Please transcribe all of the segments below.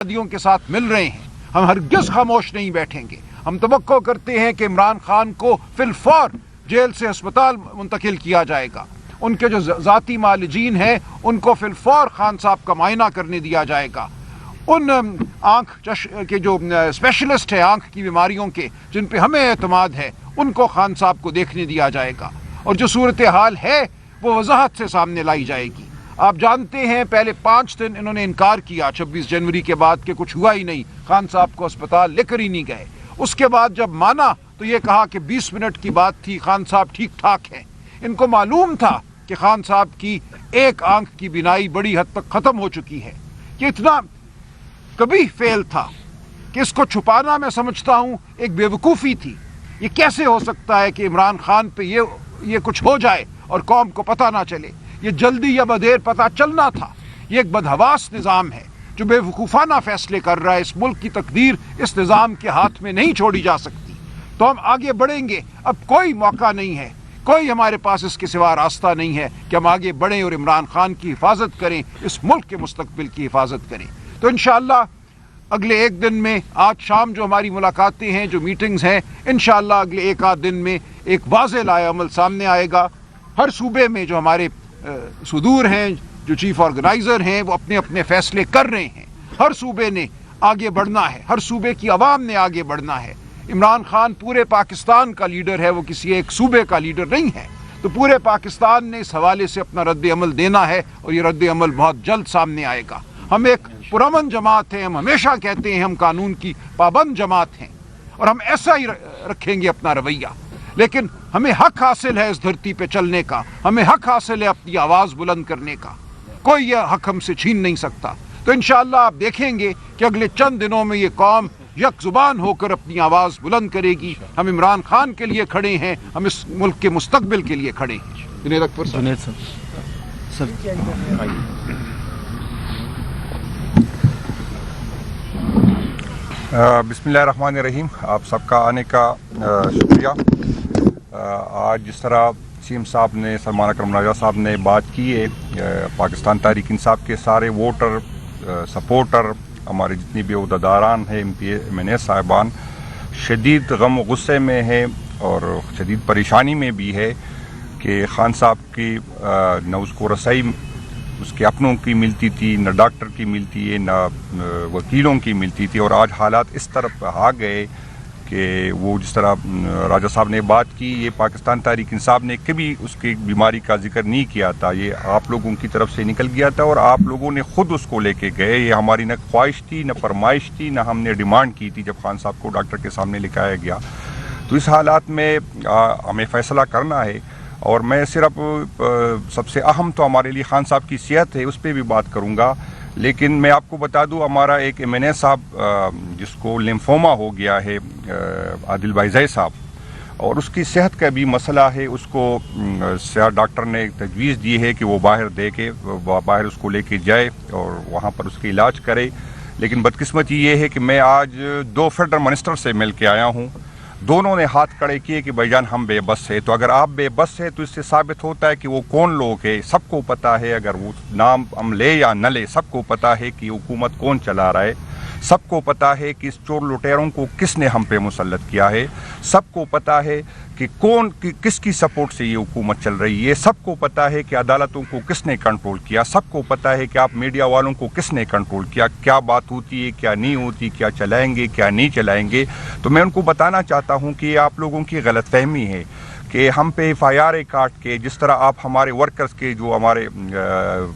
आतंकवादियों के साथ मिल रहे हैं, हम हरगिज़ खामोश नहीं बैठेंगे। हम तवक्को करते हैं कि इमरान खान को फिलफौर जेल से अस्पताल मुंतकिल किया जाएगा। उनके जो ज़ाती मालिजीन हैं उनको फिलफौर खान साहब का मायना करने दिया जाएगा। उन आँख के जो स्पेशलिस्ट है आँख की बीमारियों के, जिन पे हमें एतमाद है, उनको खान साहब को देखने दिया जाएगा और जो सूरत हाल है वो वजाहत से सामने लाई जाएगी। आप जानते हैं पहले 5 दिन इन्होंने इनकार किया 26 जनवरी के बाद कि कुछ हुआ ही नहीं, खान साहब को अस्पताल लेकर ही नहीं गए। उसके बाद जब माना तो ये कहा कि 20 मिनट की बात थी, खान साहब ठीक ठाक हैं। इनको मालूम था कि खान साहब की एक आंख की बिनाई बड़ी हद तक ख़त्म हो चुकी है। कि इतना कभी फेल था कि इसको छुपाना मैं समझता हूँ एक बेवकूफ़ी थी। ये कैसे हो सकता है कि इमरान खान पे ये कुछ हो जाए और कौम को पता ना चले। ये जल्दी या बदेर पता चलना था। ये एक बदहवास निज़ाम है जो बेवकूफ़ाना फ़ैसले कर रहा है। इस मुल्क की तकदीर इस निज़ाम के हाथ में नहीं छोड़ी जा सकती। तो हम आगे बढ़ेंगे। अब कोई मौका नहीं है, कोई हमारे पास इसके सिवा रास्ता नहीं है कि हम आगे बढ़ें और इमरान खान की हिफाजत करें, इस मुल्क के मुस्तकबिल की हिफाजत करें। तो इंशाअल्लाह अगले एक दिन में, आज शाम जो हमारी मुलाकातें हैं, जो मीटिंग्स हैं, इंशाअल्लाह अगले एक आध दिन में एक वाज़ेह लाए अमल सामने आएगा। हर सूबे में जो हमारे सुदूर हैं, जो चीफ ऑर्गेनाइज़र हैं, वो अपने अपने फैसले कर रहे हैं। हर सूबे ने आगे बढ़ना है, हर सूबे की आवाम ने आगे बढ़ना है। इमरान खान पूरे पाकिस्तान का लीडर है, वो किसी एक सूबे का लीडर नहीं है। तो पूरे पाकिस्तान ने इस हवाले से अपना रद्द अमल देना है और ये रद्द अमल बहुत जल्द सामने आएगा। हम एक पुरअमन जमात हैं, हम हमेशा कहते हैं हम कानून की पाबंद जमात हैं और हम ऐसा ही रखेंगे अपना रवैया। लेकिन हमें हक हासिल है इस धरती पे चलने का, हमें हक हासिल है अपनी आवाज़ बुलंद करने का। कोई यह हक हमसे छीन नहीं सकता। तो इंशाअल्लाह आप देखेंगे कि अगले चंद दिनों में ये कौम यक जुबान होकर अपनी आवाज़ बुलंद करेगी। हम इमरान खान के लिए खड़े हैं, हम इस मुल्क के मुस्तकबिल के लिए खड़े हैं। जुनैद अकबर सर। बिस्मिल्लाहिर्रहमानिर्रहीम। आप सबका आने का शुक्रिया। आज जिस तरह सीएम साहब ने, सलमान अकरम राजा साहब ने बात की है, पाकिस्तान तहरीक इंसाफ के सारे वोटर, सपोर्टर, हमारे जितनी भी उहदेदारान हैं, MNA साहिबान शदीद गम व गुस्से में है और शदीद परेशानी में भी है कि खान साहब की न उसको रसाई उसके अपनों की मिलती थी, न डॉक्टर की मिलती है, न वकीलों की मिलती थी। और आज हालात इस तरफ आ गए कि वो जिस तरह राजा साहब ने बात की, ये पाकिस्तान तहरीक इंसाफ ने कभी उसकी बीमारी का जिक्र नहीं किया था। ये आप लोगों की तरफ से निकल गया था और आप लोगों ने ख़ुद उसको लेके गए। ये हमारी न ख्वाहिश थी, न फरमाइश थी, न हमने डिमांड की थी जब खान साहब को डॉक्टर के सामने लिखाया गया। तो इस हालात में हमें फ़ैसला करना है और मैं सिर्फ सबसे अहम तो हमारे लिए खान साहब की सेहत है, उस पर भी बात करूँगा। लेकिन मैं आपको बता दूं, हमारा एक MNA साहब जिसको लिम्फोमा हो गया है, आदिल भाईजाई साहब, और उसकी सेहत का भी मसला है। उसको डॉक्टर ने तजवीज़ दी है कि वो बाहर उसको लेके जाए और वहाँ पर उसका इलाज करे। लेकिन बदकिस्मती ये है कि मैं आज 2 फेडरल मिनिस्टर से मिल के आया हूँ। दोनों ने हाथ खड़े किए कि भाईजान हम बेबस है। तो अगर आप बेबस है तो इससे साबित होता है कि वो कौन लोग है, सबको पता है। अगर वो नाम हम ले या न ले, सबको पता है कि हुकूमत कौन चला रहा है, सबको पता है कि इस चोर लुटेरों को किसने हम पे मुसल्लत किया है, सबको पता है कि किसकी सपोर्ट से ये हुकूमत चल रही है, सबको पता है कि अदालतों को किसने कंट्रोल किया, सबको पता है कि आप मीडिया वालों को किसने कंट्रोल किया, क्या बात होती है, क्या नहीं होती, क्या चलाएंगे, क्या नहीं चलाएंगे। तो मैं उनको बताना चाहता हूँ कि आप लोगों की गलतफहमी है कि हम पे FIR काट के, जिस तरह आप हमारे वर्कर्स के, जो हमारे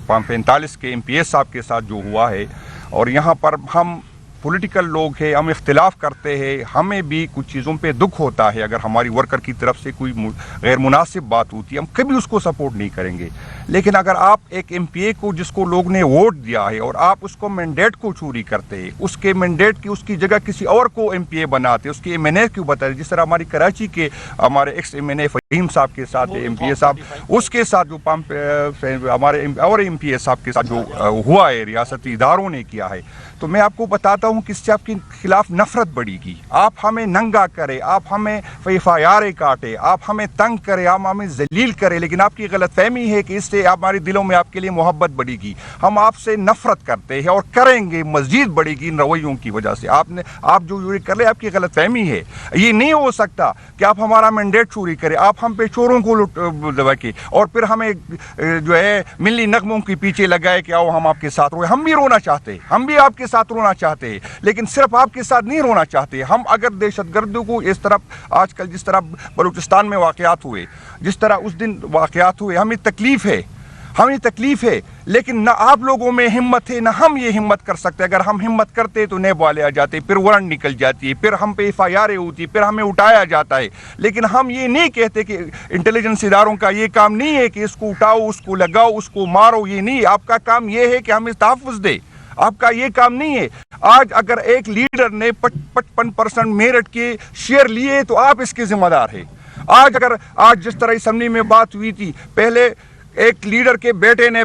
45 के MPS साहब के साथ जो हुआ है, और यहाँ पर हम पॉलिटिकल लोग हैं, हम इख्तिलाफ करते हैं, हमें भी कुछ चीज़ों पे दुख होता है। अगर हमारी वर्कर की तरफ से कोई गैर मुनासिब बात होती है, हम कभी उसको सपोर्ट नहीं करेंगे। लेकिन अगर आप एक MPA को, जिसको लोग ने वोट दिया है, और आप उसको मैंडेट को चोरी करते हैं, उसके मैंडेट की उसकी जगह किसी और को MPA बनाते, उसके MNA क्यों बताते, जिस तरह हमारी कराची के हमारे एक्स MNA फहीम साहब के साथ MPA साहब, उसके साथ जो हमारे और MPA साहब के साथ जो हुआ है, रियासती इदारों ने किया है। तो मैं आपको बताता हूँ ہوں کہ اس سے آپ کے خلاف نفرت بڑھے گی. آپ ہمیں ننگا کرے, آپ ہمیں FIR کاٹے, آپ ہمیں تنگ کرے, آپ ہمیں ذلیل کرے, لیکن آپ کی غلط فہمی ہے کہ اس سے ہمارے دلوں میں آپ کے لیے محبت بڑھے گی. ہم آپ سے نفرت کرتے ہیں اور کریں گے, مزید بڑھے گی ان رویوں کی وجہ سے. آپ جو یہ کر رہے ہیں آپ کی غلط فہمی ہے. یہ نہیں ہو سکتا کہ آپ ہمارا مینڈیٹ چوری کریں, آپ ہم پہ چوروں کو دبا کے اور پھر ہمیں جو ہے ملی نغموں کے پیچھے لگائے کہ آؤ ہم آپ کے ساتھ روئے. ہم بھی رونا چاہتے ہیں, ہم بھی آپ کے ساتھ رونا چاہتے ہیں, لیکن صرف آپ کے ساتھ نہیں رونا چاہتے. ہم اگر دہشت گردوں کو اس طرح آج کل جس طرح بلوچستان میں واقعات ہوئے, جس طرح اس دن واقعات ہوئے, ہمیں تکلیف ہے, لیکن نہ آپ لوگوں میں ہمت ہے نہ ہم یہ ہمت کر سکتے. اگر ہم ہمت کرتے تو نیب والے آ جاتے, پھر وارنٹ نکل جاتی ہے, پھر ہم پہ FIR ہوتی, پھر ہمیں اٹھایا جاتا ہے. لیکن ہم یہ نہیں کہتے کہ انٹیلیجنس اداروں کا یہ کام نہیں ہے کہ اس کو اٹھاؤ, اس کو لگاؤ, اس کو مارو. یہ نہیں, آپ کا کام یہ ہے کہ ہمیں تحفظ دے. آپ کا یہ کام نہیں ہے. آج اگر ایک لیڈر نے 55% میرٹ کے شیئر لیے تو آپ اس کے ذمہ دار ہیں. آج جس طرح اسمبلی میں بات ہوئی تھی, پہلے ایک لیڈر کے بیٹے نے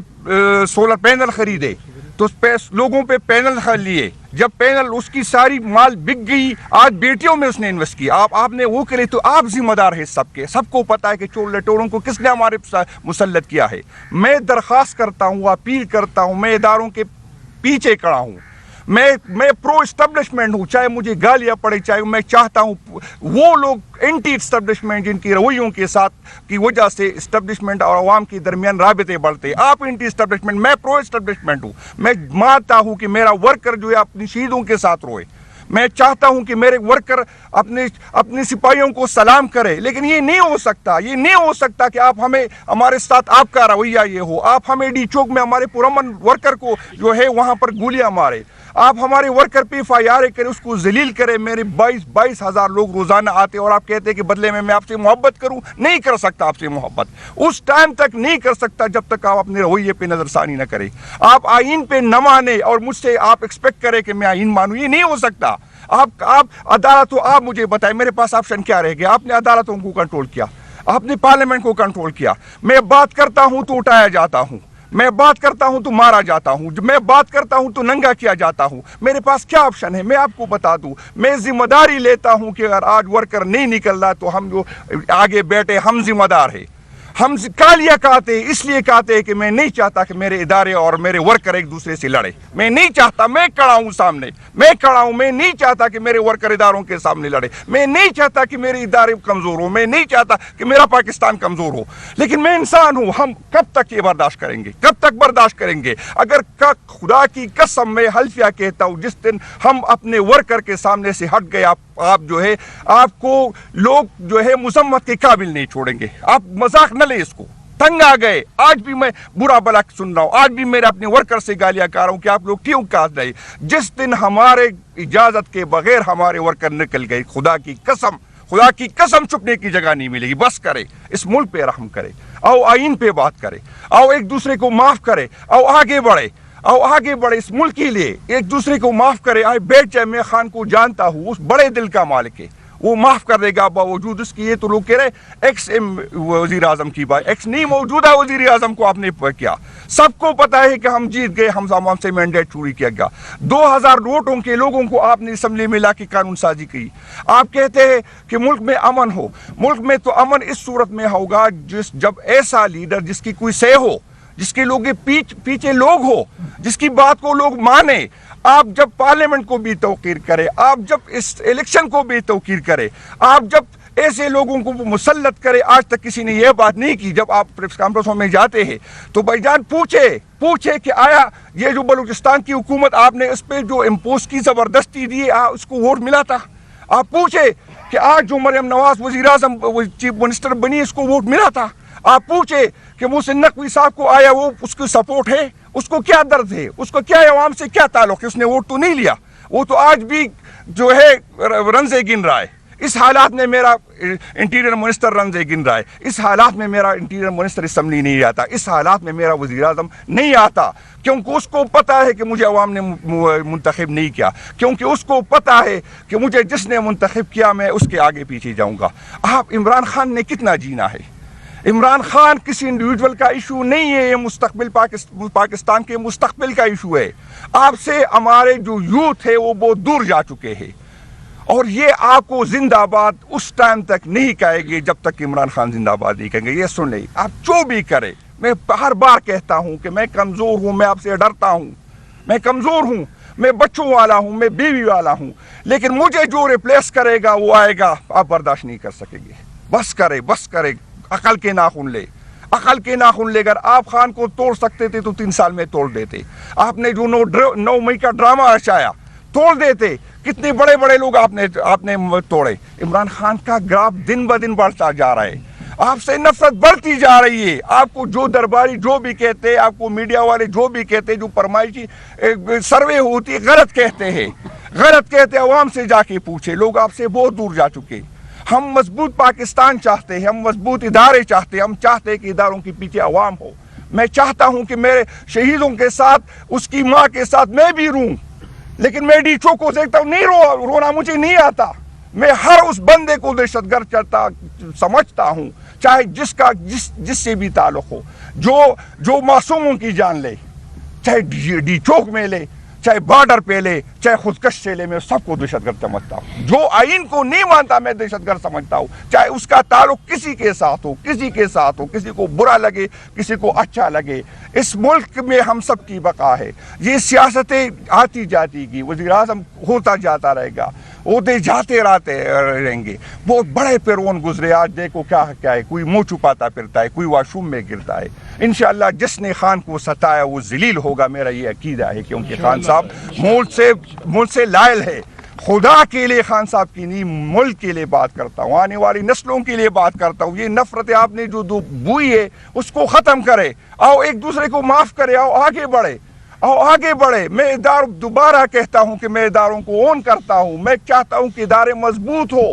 سولر پینل خریدے تو لوگوں پہ پینل لیے, جب پینل اس کی ساری مال بک گئی, آج بیٹیوں میں اس نے انویسٹ کیا. آپ نے وہ کرے تو آپ ذمہ دار ہے سب کے. سب کو پتا ہے کہ چور لٹوروں کو کس نے ہمارے مسلط کیا ہے. میں درخواست کرتا ہوں, اپیل کرتا ہوں, میں اداروں کے پیچھے کھڑا ہوں. میں پرو اسٹیبلشمنٹ ہوں, چاہے مجھے گالیاں پڑے, چاہے میں چاہتا ہوں وہ لوگ اینٹی اسٹیبلشمنٹ جن کی رویوں کے ساتھ کی وجہ سے اسٹیبلشمنٹ اور عوام کے درمیان رابطے بڑھتے. آپ اینٹی اسٹیبلشمنٹ, میں پرو اسٹیبلشمنٹ ہوں. میں مانتا ہوں کہ میرا ورکر جو ہے اپنی شہیدوں کے ساتھ روئے. میں چاہتا ہوں کہ میرے ورکر اپنے سپاہیوں کو سلام کرے. لیکن یہ نہیں ہو سکتا کہ آپ ہمارے ساتھ آپ کا رویہ یہ ہو. آپ ہمیں ڈی چوک میں ہمارے پرامن ورکر کو جو ہے وہاں پر گولیاں مارے. آپ ہمارے ورکر پہ FIR کرے, اس کو ذلیل کرے. میرے 22 ہزار لوگ روزانہ آتے اور آپ کہتے ہیں کہ بدلے میں آپ سے محبت کروں. نہیں کر سکتا آپ سے محبت, اس ٹائم تک نہیں کر سکتا جب تک آپ اپنے رویے پہ نظر ثانی نہ کرے. آپ آئین پہ نہ مانے اور مجھ سے آپ ایکسپیکٹ کرے کہ میں آئین مانوں. یہ نہیں ہو سکتا. آپ عدالت ہو, آپ مجھے بتائیں میرے پاس آپشن کیا رہ گیا. آپ نے عدالتوں کو کنٹرول کیا, آپ نے پارلیمنٹ کو کنٹرول کیا. میں بات کرتا ہوں تو اٹھایا جاتا ہوں, میں بات کرتا ہوں تو مارا جاتا ہوں, میں بات کرتا ہوں تو ننگا کیا جاتا ہوں. میرے پاس کیا آپشن ہے, میں آپ کو بتا دوں. میں ذمہ داری لیتا ہوں کہ اگر آج ورکر نہیں نکل رہا تو ہم جو آگے بیٹھے ہم ذمہ دار ہیں. ہم کالیاں کہتے ہیں, اس لیے کہتے ہیں کہ میں نہیں چاہتا کہ میرے ادارے اور میرے ورکر ایک دوسرے سے لڑے. میں نہیں چاہتا, میں کھڑا ہوں سامنے, میں کھڑا ہوں. میں نہیں چاہتا کہ میرے ورکر اداروں کے سامنے لڑے. میں نہیں چاہتا کہ میرے ادارے کمزور ہوں. میں نہیں چاہتا کہ میرا پاکستان کمزور ہو. لیکن میں انسان ہوں. ہم کب تک یہ برداشت کریں گے, کب تک برداشت کریں گے؟ اگر خدا کی قسم میں حلفیہ کہتا ہوں, جس دن ہم اپنے ورکر کے سامنے سے ہٹ گئے, آپ جو ہے آپ کو لوگ جو ہے مذمت کے قابل نہیں چھوڑیں گے. آپ مذاق نہ لیں, اس کو تنگ آ گئے. آج بھی میں برا بلا سن رہا ہوں, آج بھی میرے اپنے ورکر سے گالیاں کر رہا ہوں کہ آپ لوگ کیوں کہہ رہے. جس دن ہمارے اجازت کے بغیر ہمارے ورکر نکل گئے, خدا کی قسم چھپنے کی جگہ نہیں ملے گی. بس کرے, اس ملک پہ رحم کرے, آؤ آئین پہ بات کرے, آؤ ایک دوسرے کو معاف کرے, آؤ آگے بڑھے اس ملک کے لیے ایک دوسرے کو معاف کرے. آئے بیٹھ جائے. میں خان کو جانتا ہوں, اس بڑے دل کا مالک ہے, وہ معاف کر دے گا باوجود اس کی. یہ تو لوگ کہہ رہے ایکس وزیر اعظم کی بات, ایکس نہیں, موجودہ وزیر اعظم کو آپ نے کیا. سب کو پتا ہے کہ ہم جیت گئے, ہم سے مینڈیٹ چوری کیا گیا. 2000 ووٹوں کے لوگوں کو آپ نے اسمبلی میں لا کے قانون سازی کی. آپ کہتے ہیں کہ ملک میں امن ہو. ملک میں تو امن اس صورت میں ہوگا جب ایسا لیڈر جس کی کوئی سہ ہو, جس کے لوگ پیچھے لوگ ہو, جس کی بات کو لوگ مانے. آپ جب پارلیمنٹ کو بھی توقیر کرے, آپ جب اس الیکشن کو بھی توقیر کرے, آپ جب ایسے لوگوں کو مسلط کرے. آج تک کسی نے یہ بات نہیں کی. جب آپ پریس کانفرنسوں میں جاتے ہیں تو بھائی جان پوچھے کہ آیا یہ جو بلوچستان کی حکومت آپ نے اس پہ جو امپوز کی زبردستی دی, اس کو ووٹ ملا تھا؟ آپ پوچھے کہ آج جو مریم نواز وزیر اعظم چیف منسٹر بنی, اس کو ووٹ ملا تھا؟ آپ پوچھے کہ محسن نقوی صاحب کو آیا وہ اس کی سپورٹ ہے, اس کو کیا درد ہے, اس کو کیا عوام سے کیا تعلق ہے؟ اس نے ووٹ تو نہیں لیا. وہ تو آج بھی جو ہے رنزے گن رہا ہے. اس حالات میں میرا انٹیریئر منسٹر رنزے گن رہا ہے. اس حالات میں میرا انٹیریئر منسٹر اسمبلی نہیں آتا. اس حالات میں میرا وزیر اعظم نہیں آتا, کیونکہ اس کو پتا ہے کہ مجھے عوام نے منتخب نہیں کیا, کیونکہ اس کو پتا ہے کہ مجھے جس نے منتخب کیا میں اس کے آگے پیچھے جاؤں گا. آپ عمران خان نے کتنا جینا ہے, عمران خان کسی انڈیویجول کا ایشو نہیں ہے، یہ مستقبل پاکستان کے مستقبل کا ایشو ہے. آپ سے ہمارے جو یوتھ ہے وہ بہت دور جا چکے ہیں، اور یہ آپ کو زندہ آباد اس ٹائم تک نہیں کہے گے جب تک عمران خان زندہ آباد نہیں کہیں گے. یہ سن لیں، آپ جو بھی کرے، میں ہر بار کہتا ہوں کہ میں کمزور ہوں، میں آپ سے ڈرتا ہوں، میں کمزور ہوں، میں بچوں والا ہوں، میں بیوی والا ہوں، لیکن مجھے جو ریپلیس کرے گا وہ آئے گا، آپ برداشت نہیں کر سکیں گے. بس کرے عقل کے ناخن لے، عقل کے ناخن لے. اگر آپ خان کو توڑ سکتے تھے تو 3 سال میں توڑ دیتے. آپ نے جو 9 مئی کا ڈرامہ رچایا توڑ دیتے. کتنے بڑے بڑے لوگ آپ نے توڑے. عمران خان کا گراف دن بدن بڑھتا جا رہا ہے، آپ سے نفرت بڑھتی جا رہی ہے. آپ کو جو درباری جو بھی کہتے، آپ کو میڈیا والے جو بھی کہتے، جو فرمائشی سروے ہوتی غلط کہتے ہیں، غلط کہتے. عوام سے جا کے پوچھے، لوگ آپ سے بہت دور جا چکے. ہم مضبوط پاکستان چاہتے ہیں، ہم مضبوط ادارے چاہتے ہیں، ہم چاہتے ہیں کہ اداروں کے پیچھے عوام ہو. میں چاہتا ہوں کہ میرے شہیدوں کے ساتھ، اس کی ماں کے ساتھ میں بھی روں، لیکن میں ڈیچو کو دیکھتا ہوں، نہیں رونا مجھے نہیں آتا. میں ہر اس بندے کو دہشت گرد سمجھتا ہوں، چاہے جس سے بھی تعلق ہو، جو معصوموں کی جان لے، چاہے ڈی چوک میں لے، چاہے بارڈر پہ لے، چاہے خودکش سے لے، میں سب کو دہشت گرد سمجھتا ہوں. جو آئین کو نہیں مانتا میں دہشت گرد سمجھتا ہوں، چاہے اس کا تعلق کسی کے ساتھ ہو، کسی کو برا لگے، کسی کو اچھا لگے. اس ملک میں ہم سب کی بقا ہے. یہ سیاستیں آتی جاتی گی، وزیر اعظم ہوتا جاتا رہے گا، عہدے جاتے رہیں گے. بہت بڑے پیرون گزرے، آج دیکھو کیا ہے. کوئی منہ چھپاتا پھرتا ہے، کوئی واش روم میں گرتا ہے. انشاءاللہ جس نے خان کو ستایا وہ ذلیل ہوگا، میرا یہ عقیدہ ہے. کیونکہ خان صاحب ملک سے لائل ہے. خدا کے لیے خان صاحب کی نہیں، ملک کے لیے بات کرتا ہوں، آنے والی نسلوں کے لیے بات کرتا ہوں. یہ نفرت آپ نے جو بوئی ہے اس کو ختم کرے. آؤ ایک دوسرے کو معاف کرے، آؤ آگے بڑھے. میں دوبارہ کہتا ہوں کہ میں اداروں کو اون کرتا ہوں. میں چاہتا ہوں کہ ادارے مضبوط ہو.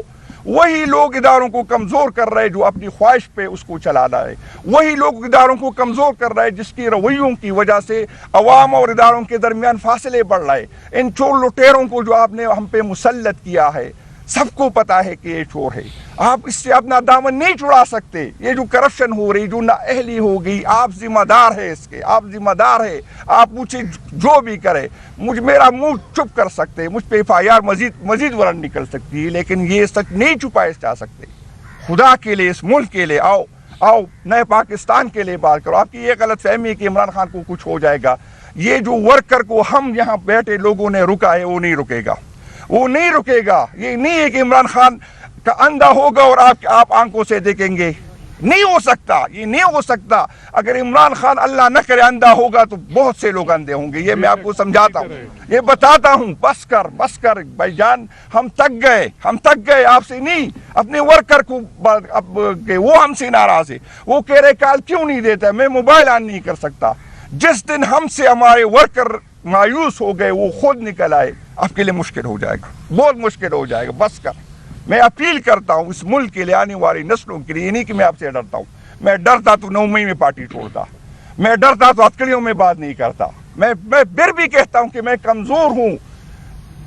وہی لوگ اداروں کو کمزور کر رہے جو اپنی خواہش پہ اس کو چلا رہے. وہی لوگ اداروں کو کمزور کر رہے جس کی رویوں کی وجہ سے عوام اور اداروں کے درمیان فاصلے بڑھ رہے. ان چور لٹیروں کو جو آپ نے ہم پہ مسلط کیا ہے، سب کو پتا ہے کہ یہ چور ہے. آپ اس سے اپنا دامن نہیں چھڑا سکتے. یہ جو کرپشن ہو رہی، جو نااہلی ہو گئی، آپ ذمہ دار ہے اس کے، آپ ذمہ دار ہے. آپ مجھے جو بھی کرے، میرا منہ چپ کر سکتے، مجھ پہ FIR مزید ورن نکل سکتی ہے، لیکن یہ سچ نہیں چھپائے جا سکتے. خدا کے لیے، اس ملک کے لیے آؤ نئے پاکستان کے لیے بات کرو. آپ کی یہ غلط فہمی ہے کہ عمران خان کو کچھ ہو جائے گا. یہ جو ورکر کو ہم یہاں بیٹھے لوگوں نے رکا ہے وہ نہیں رکے گا، وہ نہیں رکے گا. یہ نہیں ہے کہ عمران خان کا اندھا ہوگا اور آپ آنکھوں سے دیکھیں گے. نہیں ہو سکتا، یہ نہیں ہو سکتا. اگر عمران خان اللہ نہ کرے اندھا ہوگا تو بہت سے لوگ اندھے ہوں گے. یہ میں آپ کو سمجھاتا ہوں، یہ بتاتا ہوں. بس کر بھائی جان، ہم تک گئے آپ سے نہیں، اپنے ورکر کو. وہ ہم سے ناراض ہے، وہ کہہ رہے کال کیوں نہیں دیتا، میں موبائل آن نہیں کر سکتا. جس دن ہم سے ہمارے ورکر مایوس ہو گئے، وہ خود نکل آئے، آپ کے لیے مشکل ہو جائے گا، بہت مشکل ہو جائے گا. بس کر. میں اپیل کرتا ہوں اس ملک کے لیے، آنے والی نسلوں کے لیے. نہیں کہ میں آپ سے ڈرتا ہوں. میں ڈرتا تو 9 مئی میں پارٹی چھوڑتا، میں ڈرتا تو ہتکڑیوں میں بات نہیں کرتا. میں پھر بھی کہتا ہوں کہ میں کمزور ہوں.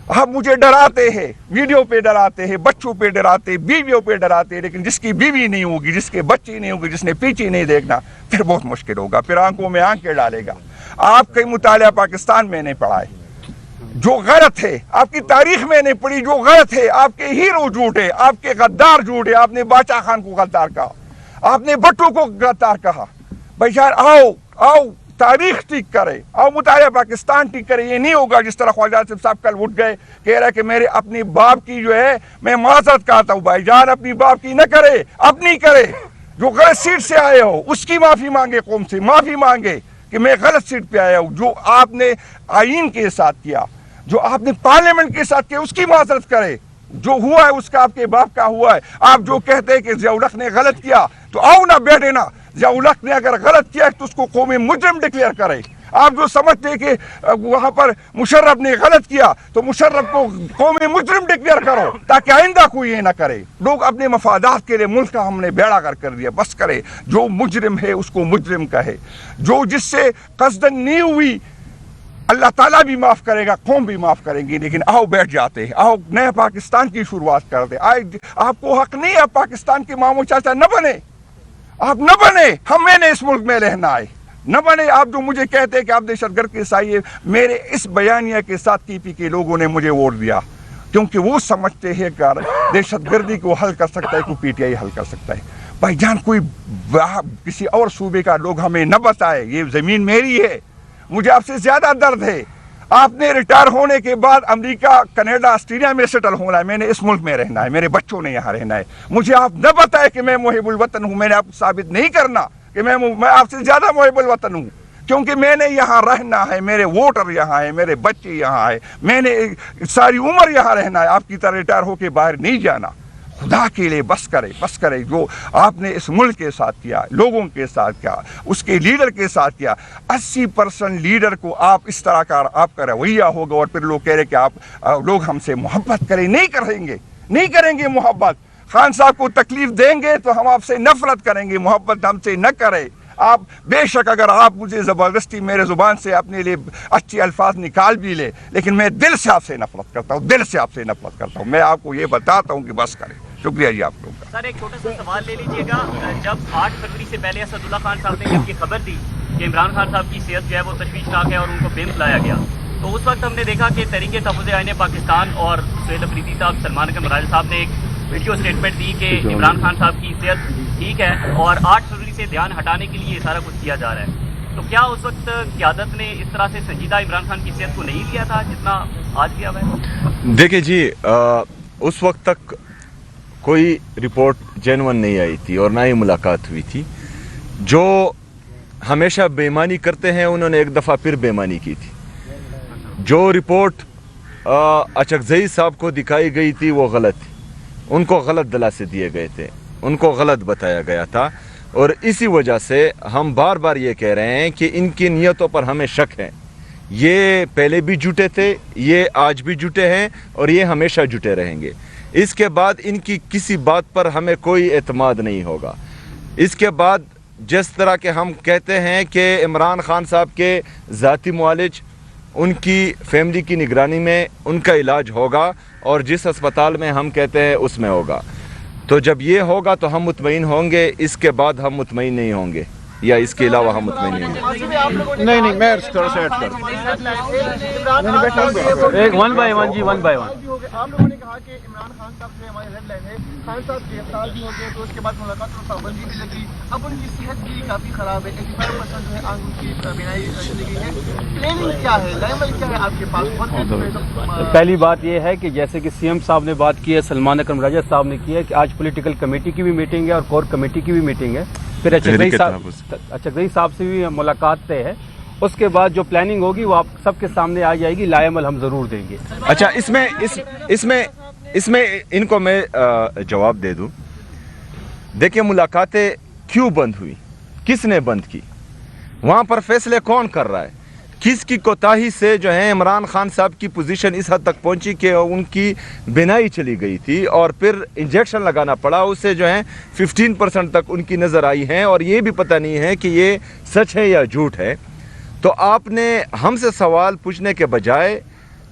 آپ مجھے ڈراتے ہیں، ویڈیو پہ ڈراتے ہیں، بچوں پہ ڈراتے، بیویوں پہ ڈراتے، لیکن جس کی بیوی نہیں ہوگی، جس کے بچے نہیں ہوگی، جس نے پیچھے نہیں دیکھنا، پھر بہت مشکل ہوگا. پھر آنکھوں میں آنکھیں ڈالے گا. آپ کا مطالعہ پاکستان میں نہیں پڑھا ہے، جو غلط ہے. آپ کی تاریخ میں نہیں پڑھی، جو غلط ہے. آپ کے ہیرو جھوٹے، آپ کے غدار جھوٹے. آپ نے باچا خان کو غدار کہا، آپ نے بٹو کو غدار کہا. بھائی یار آؤ تاریخ ٹھیک کرے، آؤ مطالعہ پاکستان ٹھیک کرے. یہ نہیں ہوگا جس طرح خواجہ آصف صاحب کل اٹھ گئے، کہہ رہا کہ میرے اپنی باپ کی جو ہے میں معذرت کہتا ہوں. بھائی جان اپنی باپ کی نہ کرے، اپنی کرے. جو غلط سیٹ سے آئے ہو اس کی معافی مانگے، قوم سے معافی مانگے کہ میں غلط سیٹ پہ آیا ہوں. جو آپ نے آئین کے ساتھ کیا، جو آپ نے پارلیمنٹ کے ساتھ کیا، اس کی معذرت کرے. جو ہوا ہے اس کا آپ کے باپ کا ہوا ہے. آپ جو کہتے ہیں کہ ضیاء الحق نے غلط کیا، تو آؤ نہ بیٹھے نا. ضیاء الحق نے اگر غلط کیا تو اس کو قومی مجرم ڈکلیئر کرے. آپ جو سمجھتے ہیں کہ وہاں پر مشرف نے غلط کیا تو مشرف کو قومی مجرم ڈکلیئر کرو، تاکہ آئندہ کوئی یہ نہ کرے. لوگ اپنے مفادات کے لیے ملک کا ہم نے بیڑا کر دیا. بس کرے، جو مجرم ہے اس کو مجرم کہے. جو جس سے قصدن نہیں ہوئی، اللہ تعالیٰ بھی معاف کرے گا، قوم بھی معاف کریں گی. لیکن آؤ بیٹھ جاتے ہیں، آؤ نئے پاکستان کی شروعات کر دیں. آپ کو حق نہیں ہے پاکستان کے ماموں چاچا نہ بنے. आप न बने, मैंने इस मुल्क में रहना है, न बने आप जो मुझे कहते हैं कि आप दहशतगर्द के साये। मेरे इस बयानिया के साथ टीपी के लोगों ने मुझे वोट दिया, क्योंकि वो समझते हैं कि दहशतगर्दी को हल कर सकता है, कोई पीटीआई हल कर सकता है। भाईजान कोई किसी और सूबे का लोग हमें न बताए, ये ज़मीन मेरी है, मुझे आपसे ज़्यादा दर्द है। आपने रिटायर होने के बाद अमेरिका, कनाडा, ऑस्ट्रेलिया में सेटल होना है, मैंने इस मुल्क में रहना है, मेरे बच्चों ने यहाँ रहना है। मुझे आप न बताए कि मैं मुहिबुल वतन हूँ, मैंने आपको साबित नहीं करना कि मैं आपसे ज़्यादा मुहिबुल वतन हूँ, क्योंकि मैंने यहाँ रहना है, मेरे वोटर यहाँ है, मेरे बच्चे यहाँ है, मैंने सारी उम्र यहाँ रहना है। आपकी तरह रिटायर होकर बाहर नहीं जाना। खुदा के लिए बस करे जो आपने इस मुल्क के साथ किया, लोगों के साथ किया, उसके लीडर के साथ किया। 80% लीडर को आप इस तरह का आपका रवैया होगा और फिर लोग कह रहे कि आप लोग हमसे मोहब्बत करें, नहीं करेंगे मोहब्बत। खान साहब को तकलीफ देंगे तो हम आपसे नफरत करेंगे, मोहब्बत हमसे न करें। आप बेशक अगर आप मुझे ज़बरदस्ती मेरे ज़ुबान से अपने लिए अच्छे अल्फाज निकाल भी ले, लेकिन मैं दिल से आपसे नफरत करता हूँ, मैं आपको ये बताता हूँ कि बस करें। शुक्रिया जी आप लोगों का। सर, एक छोटा सा सवाल ले लीजिएगा। जब 8 फरवरी से पहले असदुल्ला खान साहब ने जब ये खबर दी कि इमरान खान साहब की सेहत जो है वो तशवीशनाक है और उनको बेंच लाया गया, तो उस वक्त हमने देखा कि तहरीक तहफ़्फ़ुज़ आईन पाकिस्तान और सुहेल अफरीदी साहब, सलमान अकरम राजा साहब ने एक वीडियो स्टेटमेंट दी कि इमरान खान साहब की सेहत ठीक है और 8 फरवरी से ध्यान हटाने के लिए ये सारा कुछ किया जा रहा है। तो क्या उस वक्त क़यादत ने इस तरह से संजीदा इमरान खान की सेहत को नहीं लिया था जितना आज किया हुआ है? देखिए जी, उस वक्त तक कोई रिपोर्ट जेन्युइन नहीं आई थी और ना ही मुलाकात हुई थी। जो हमेशा बेईमानी करते हैं उन्होंने एक दफ़ा फिर बेईमानी की थी। जो रिपोर्ट अचकज़ई साहब को दिखाई गई थी वो गलत थी, उनको गलत दिलासे दिए गए थे, उनको गलत बताया गया था। और इसी वजह से हम बार बार ये कह रहे हैं कि इनकी नीयतों पर हमें शक है। ये पहले भी जुटे थे, ये आज भी जुटे हैं और ये हमेशा जुटे रहेंगे। इसके बाद इनकी किसी बात पर हमें कोई एतमाद नहीं होगा। इसके बाद जिस तरह के हम कहते हैं कि इमरान खान साहब के ज़ाती मुआलिज, उनकी फैमिली की निगरानी में उनका इलाज होगा और जिस अस्पताल में हम कहते हैं उसमें होगा। तो जब ये होगा तो हम मुतमईन होंगे, इसके बाद हम मुतमईन नहीं होंगे या इसके अलावा हम मुतमईन नहीं होंगे। नहीं, मैं थोड़ा सा ऐड कर एक 1 by 1 जी, 1 by 1। आप लोगों ने कहा कि इमरान खान साहब जो हमारी रेड लाइन है, खान साहब गिरफ्तार भी हो गए तो उसके बाद मुलाकात और पाबंदी भी लगी। अब उनकी सेहत भी काफ़ी ख़राब है, 85% जो है आंख उनकी बीमारी चली गई है। प्लानिंग क्या है, लाइमल क्या है आपके पास? पहली बात यह है कि जैसे कि सीएम साहब ने बात की है, सलमान अकरम राजा साहब ने की है कि आज पॉलिटिकल कमेटी की भी मीटिंग है और कोर कमेटी की भी मीटिंग है। फिर अचकज़ई साहब से भी मुलाकात तय है। उसके बाद जो प्लानिंग होगी वो आप सबके सामने आ जाएगी, लाएमल हम ज़रूर देंगे। अच्छा, इसमें इनको मैं जवाब दे दूं। देखिए, मुलाकातें क्यों बंद हुई, किसने बंद की, वहाँ पर फैसले कौन कर रहा है, किसकी कोताही से जो है इमरान खान साहब की पोजीशन इस हद तक पहुंची कि उनकी बिनाई चली गई थी और फिर इंजेक्शन लगाना पड़ा, उससे जो है 15% तक उनकी नज़र आई हैं और ये भी पता नहीं है कि ये सच है या झूठ है। तो आपने हमसे सवाल पूछने के बजाय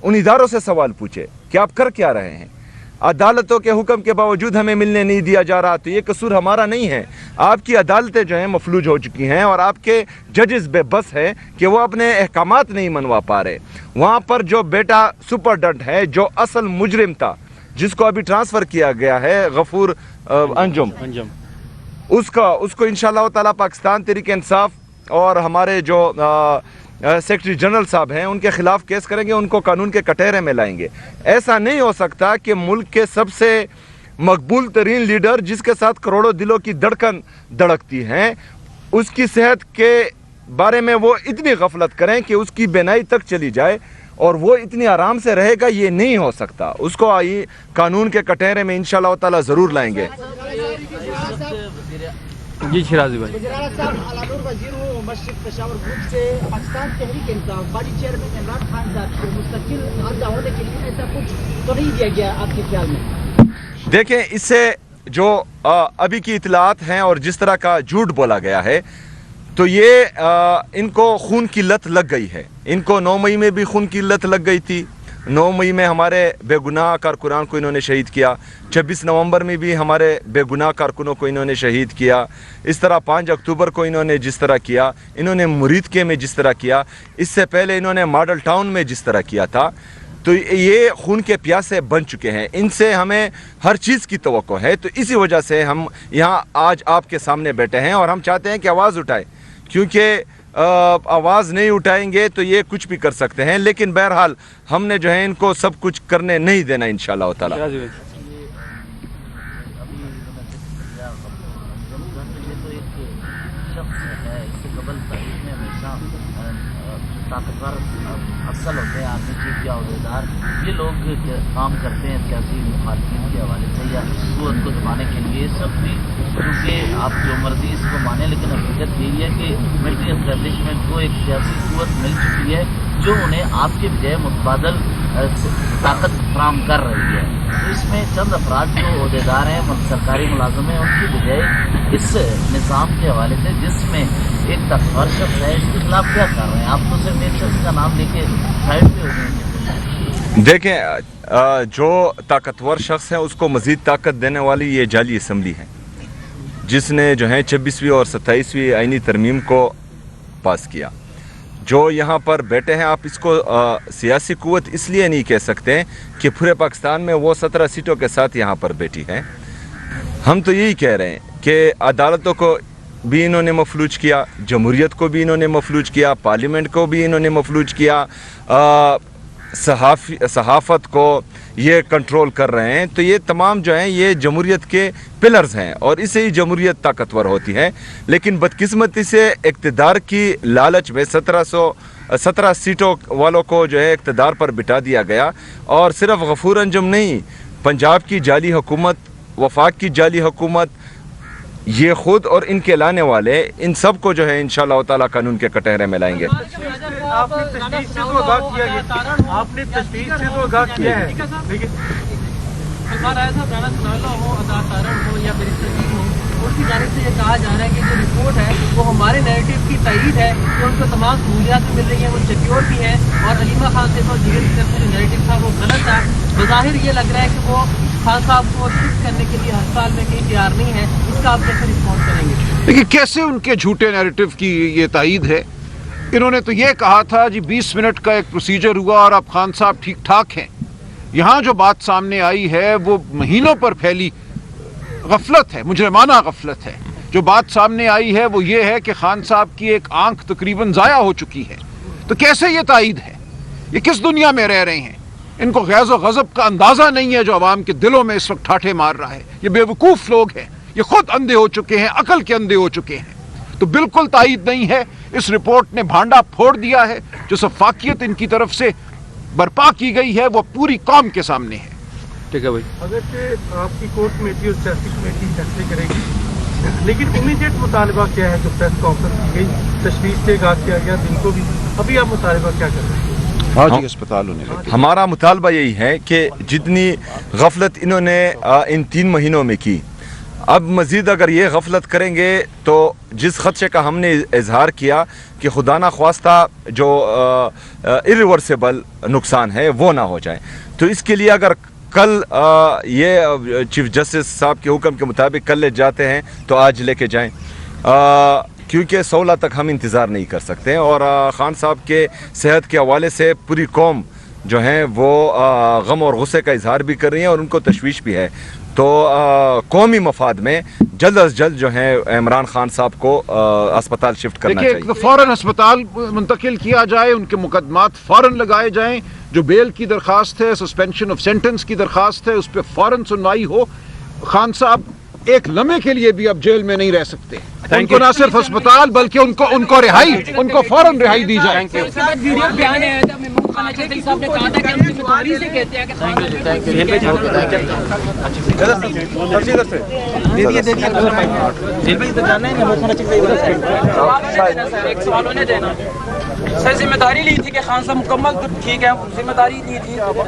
उन इदारों से सवाल पूछे कि आप कर क्या रहे हैं। अदालतों के हुक्म के बावजूद हमें मिलने नहीं दिया जा रहा, तो ये कसूर हमारा नहीं है। आपकी अदालतें जो हैं मफलूज हो चुकी हैं और आपके जजेस बेबस हैं कि वो अपने अहकामात नहीं मनवा पा रहे। वहाँ पर जो बेटा सुपरडेंट है, जो असल मुजरिम था, जिसको अभी ट्रांसफ़र किया गया है, गफूर अंजुम, उसको इंशाअल्लाह ताला पाकिस्तान तहरीक इंसाफ और हमारे जो सेक्रेटरी जनरल साहब हैं उनके खिलाफ केस करेंगे, उनको कानून के कटहरे में लाएंगे। ऐसा नहीं हो सकता कि मुल्क के सबसे मकबूल तरीन लीडर, जिसके साथ करोड़ों दिलों की धड़कन धड़कती हैं, उसकी सेहत के बारे में वो इतनी गफलत करें कि उसकी बेनाई तक चली जाए और वो इतनी आराम से रहेगा। ये नहीं हो सकता। उसको आई कानून के कटहरे में इंशाअल्लाह ताला ज़रूर लाएंगे। जी शिराजी भाई, देखें, इससे जो अभी की इतलात हैं और जिस तरह का झूठ बोला गया है, तो ये इनको खून की लत लग गई है। इनको 9 मई में भी खून की लत लग गई थी, 9 मई में हमारे बेगुनाह कारकुनान को इन्होंने शहीद किया, 26 नवंबर में भी हमारे बेगुनाह कारकुनों को इन्होंने शहीद किया, इस तरह 5 अक्टूबर को इन्होंने जिस तरह किया, इन्होंने मुरीदके में जिस तरह किया, इससे पहले इन्होंने मॉडल टाउन में जिस तरह किया था, तो ये खून के प्यासे बन चुके हैं। इनसे हमें हर चीज़ की तवक्को है। तो इसी वजह से हम यहाँ आज आपके सामने बैठे हैं और हम चाहते हैं कि आवाज़ उठाएं, क्योंकि आवाज़ नहीं उठाएंगे तो ये कुछ भी कर सकते हैं। लेकिन बहरहाल हमने जो है इनको सब कुछ करने नहीं देना इंशाअल्लाह ताला। ताकतवर अफसल होते हैं, आर्मी चीफ या अहदेदार, ये लोग काम करते हैं सियासी मुखालफिन के हवाले से या सूरत को दबाने के लिए। सब भी क्योंकि आप जो मर्जी इसको माने, लेकिन हकीकत यही है कि मिलिट्री एस्टेब्लिशमेंट को एक सियासी सूरत मिल चुकी है जो उन्हें आपके बजाय मुतबादल ताकत फराम कर रही है। तो इसमें चंद अफराद जो अहदेदार हैं, सरकारी मुलाजिम हैं, उनकी बजाय इस निज़ाम के हवाले से जिसमें एक ताकतवर शख्स है, इसके खिलाफ क्या कर रहे हैं? आप तो सिर्फ एक शख्स का नाम लेके साइड पे हो जाएंगे। देखें, जो ताकतवर शख्स है उसको मज़ीद ताकत देने वाली ये जाली असम्बली है, जिसने जो है 26वीं और 27वीं आईनी तरमीम को पास किया। जो यहाँ पर बैठे हैं, आप इसको सियासी कुव्वत इसलिए नहीं कह सकते कि पूरे पाकिस्तान में वो 17 सीटों के साथ यहाँ पर बैठी है। हम तो यही कह रहे हैं कि अदालतों को भी इन्होंने मफलूज किया, जमहूरियत को भी इन्होंने मफलूज किया, पार्लियामेंट को भी इन्होंने मफलूज किया, सहाफ़त को ये कंट्रोल कर रहे हैं। तो ये तमाम जो हैं ये जमहूरियत के पिलर्स हैं और इससे ही जमहूरियत ताकतवर होती है। लेकिन बदकिस्मती से इक़्तिदार की लालच में 17 सीटों वालों को जो है इक़्तिदार पर बिठा दिया गया। और सिर्फ गफूर अंजुम नहीं, पंजाब की जाली हुकूमत, वफाक की जाली हुकूमत, ये खुद और इनके लाने वाले, इन सब को जो है इंशाअल्लाह ताला कानून के कटहरे में लाएंगे। आपने तशदीद से तो आगाह किया है, आपने तशदीद से तो आगाह किया है, लेकिन या फिर उसकी जानिब से ये कहा जा रहा है कि जो रिपोर्ट है वो हमारे नैरेटिव की तईद है कि उनको तमाम सहूलियात मिल रही हैं, वो सिक्योर भी हैं, और अलीमा खान से और दीगर की तरफ से जो नैरेटिव था वो गलत था। बज़ाहिर ये लग रहा है कि वो खान साहब को शिफ्ट करने के लिए अस्पताल में कहीं तैयार नहीं है। इसका आप कैसे रिस्पॉन्स करेंगे? देखिए, कैसे उनके झूठे नैरेटिव की ये तायद है। इन्होंने तो ये कहा था जी 20 मिनट का एक प्रोसीजर हुआ और अब खान साहब ठीक ठाक हैं। यहाँ जो बात सामने आई है वो महीनों पर फैली गफलत है, मुजरिमाना गफलत है। जो बात सामने आई है वो ये है कि खान साहब की एक आंख तकरीबन ज़ाया हो चुकी है। तो कैसे ये तायद है? ये किस दुनिया में रह रहे हैं? इनको गैज़ व गज़ब का अंदाज़ा नहीं है जो आवाम के दिलों में इस वक्त ठाठे मार रहा है। ये बेवकूफ़ लोग हैं, ये खुद अंधे हो चुके हैं, अकल के अंधे हो चुके हैं। तो बिल्कुल तायद नहीं है। इस रिपोर्ट ने भांडा फोड़ दिया है। जो सफाकियत इनकी तरफ से बर्पा की गई है वो पूरी कौम के सामने है। ठीक है भाई, अगर आपकी कोर्ट कमेटी और सियासी कमेटी फैसले करेगी, लेकिन इमीडिएट मुतालबा क्या है? जो प्रेस कॉन्फ्रेंस की गई, तशवीश से आगाह किया गया दिन को भी, अभी आप मुतालबा क्या कर रहे हैं? हाँ जी, अस्पताल होने लगे। हमारा मुतालबा यही है कि जितनी गफलत इन्होंने इन 3 महीनों में की, अब मज़ीद अगर ये गफलत करेंगे तो जिस खदशे का हमने इजहार किया कि खुदा ना ख्वास्ता जो इरिवर्सिबल नुकसान है वो ना हो जाए, तो इसके लिए अगर कल ये चीफ जस्टिस साहब के हुक्म के मुताबिक कल ले जाते हैं तो आज लेके जाएं, क्योंकि 16 तक हम इंतज़ार नहीं कर सकते। और खान साहब के सेहत के हवाले से पूरी कौम जो है वो गम और गुस्से का इजहार भी कर रही है और उनको तशवीश भी है। तो कौमी मफाद में जल्द अज जल्द जो है इमरान खान साहब को अस्पताल शिफ्ट करना चाहिए। देखिए, फ़ौरन अस्पताल मुंतकिल किया जाए, उनके मुकदमात फ़ौरन लगाए जाएं। जो बेल की दरख्वास्त है, सस्पेंशन ऑफ सेंटेंस की दरख्वास्त है, उस पर फ़ौरन सुनवाई हो। खान साहब एक लम्हे के लिए भी अब जेल में नहीं रह सकते। उनको ना सिर्फ अस्पताल बल्कि उनको रिहाई, उनको फ़ौरन रिहाई दी जाए। सर जिम्मेदारी ली थी कि खान साहब मुकम्मल ठीक है, जिम्मेदारी ली थी।